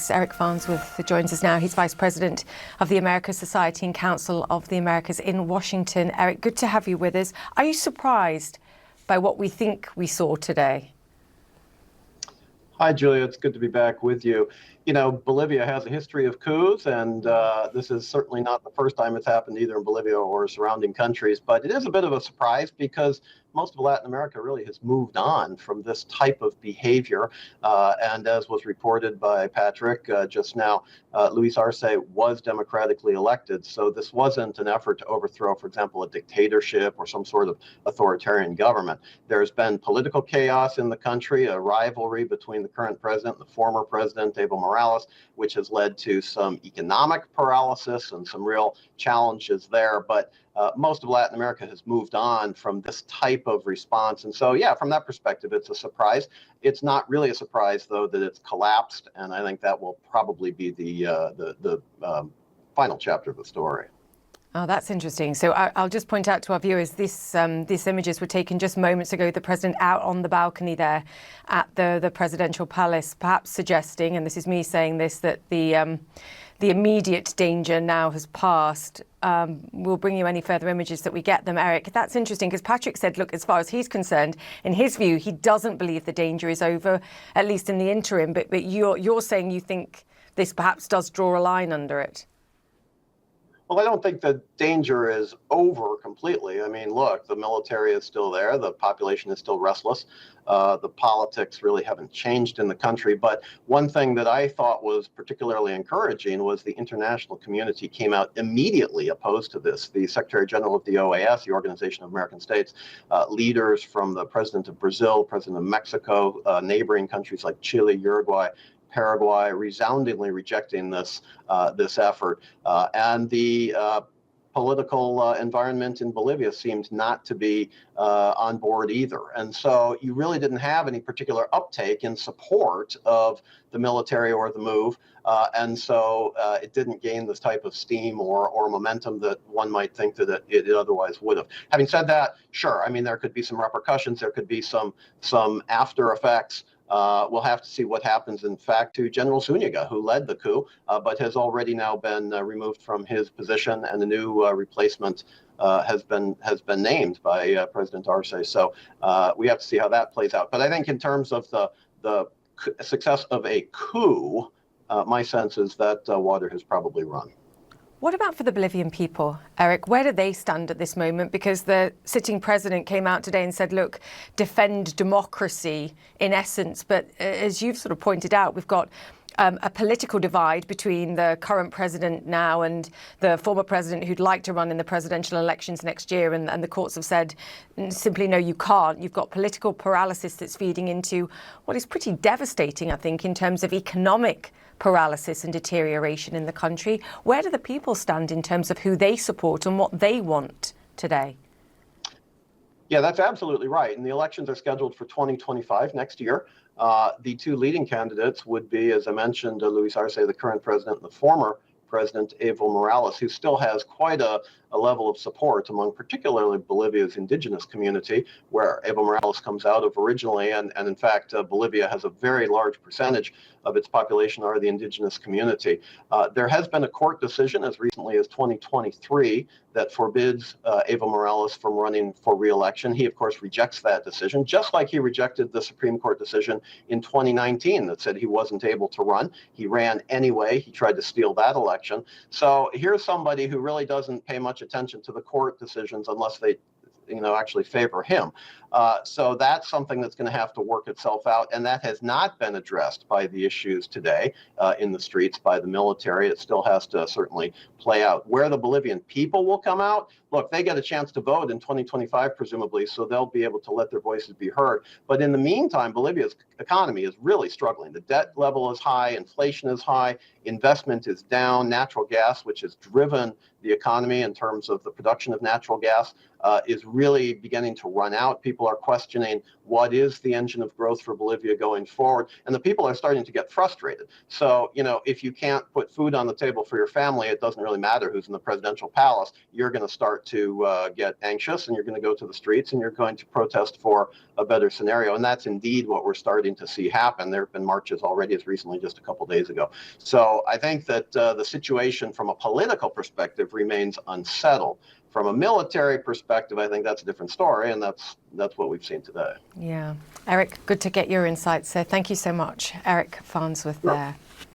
News. Eric Farnsworth joins us now. He's Vice President of the Americas Society and Council of the Americas in Washington. Eric, good to have you with us. Are you surprised by what we think we saw today? Hi, Julia. It's good to be back with you. You know, Bolivia has a history of coups, and this is certainly not the first time it's happened either in Bolivia or surrounding countries. But it is a bit of a surprise because most of Latin America really has moved on from this type of behavior. And as was reported by Patrick just now, Luis Arce was democratically elected. So this wasn't an effort to overthrow, for example, a dictatorship or some sort of authoritarian government. There's been political chaos in the country, a rivalry between the current president and the former president, Evo Morales, which has led to some economic paralysis and some real challenges there. But most of Latin America has moved on from this type of response. And so, yeah, from that perspective, it's a surprise. It's not really a surprise, though, that it's collapsed. And I think that will probably be the final chapter of the story. Oh, that's interesting. So I'll just point out to our viewers, these images were taken just moments ago, the president out on the balcony there at the presidential palace, perhaps suggesting, and this is me saying this, that the immediate danger now has passed. We'll bring you any further images that we get them, Eric. That's interesting because Patrick said, look, as far as he's concerned, in his view, he doesn't believe the danger is over, at least in the interim. But you're saying you think this perhaps does draw a line under it. Well, I don't think the danger is over completely. I mean, look, the military is still there. The population is still restless. The politics really haven't changed in the country. But one thing that I thought was particularly encouraging was the international community came out immediately opposed to this. The Secretary General of the COA'S, the Organization of American States, leaders from the President of Brazil, President of Mexico, neighboring countries like Chile, Uruguay, Paraguay, resoundingly rejecting this effort, and the political environment in Bolivia seemed not to be on board either. And so you really didn't have any particular uptake in support of the military or the move. And so it didn't gain this type of steam or momentum that one might think that it otherwise would have. Having said that, sure, I mean, there could be some repercussions. There could be some after effects. We'll have to see what happens, in fact, to General Zúñiga, who led the coup, but has already now been removed from his position, and the new replacement has been named by President Arce. So we have to see how that plays out. But I think in terms of the success of a coup, my sense is that water has probably run. What about for the Bolivian people, Eric? Where do they stand at this moment? Because the sitting president came out today and said, look, defend democracy in essence. But as you've sort of pointed out, we've got a political divide between the current president now and the former president who'd like to run in the presidential elections next year. And the courts have said simply, no, you can't. You've got political paralysis that's feeding into what is pretty devastating, I think, in terms of economic paralysis and deterioration in the country. Where do the people stand in terms of who they support and what they want today? Yeah, that's absolutely right. And the elections are scheduled for 2025, next year. The two leading candidates would be, as I mentioned, Luis Arce, the current president, and the former President Evo Morales, who still has quite a level of support among particularly Bolivia's indigenous community, where Evo Morales comes out of originally. And in fact, Bolivia has a very large percentage of its population are the indigenous community. There has been a court decision as recently as 2023 that forbids Evo Morales from running for re-election. He, of course, rejects that decision, just like he rejected the Supreme Court decision in 2019 that said he wasn't able to run. He ran anyway. He tried to steal that election. So here's somebody who really doesn't pay much attention to the court decisions unless they actually favor him. So that's something that's going to have to work itself out. And that has not been addressed by the issues today in the streets by the military. It still has to certainly play out. Where the Bolivian people will come out, look, they get a chance to vote in 2025, presumably, so they'll be able to let their voices be heard. But in the meantime, Bolivia's economy is really struggling. The debt level is high, inflation is high, investment is down, natural gas, which has driven the economy in terms of the production of natural gas is really beginning to run out. People are questioning what is the engine of growth for Bolivia going forward, and the people are starting to get frustrated. So, if you can't put food on the table for your family, it doesn't really matter who's in the presidential palace. You're going to start to get anxious, and you're going to go to the streets, and you're going to protest for a better scenario. And that's indeed what we're starting to see happen. There have been marches already as recently just a couple days ago. So I think that the situation from a political perspective remains unsettled. From a military perspective, I think that's a different story, and that's what we've seen today. Yeah. Eric, good to get your insights. So thank you so much. Eric Farnsworth there.